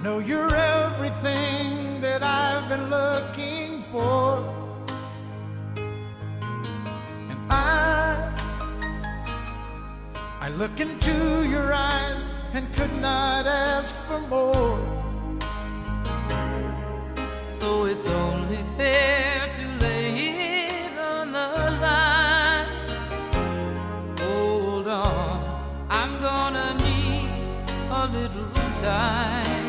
know you're everything that I've been looking for, and I look into your eyes and could not ask for more. So it's only fair to lay it on the line. Hold on, I'm gonna need a little time.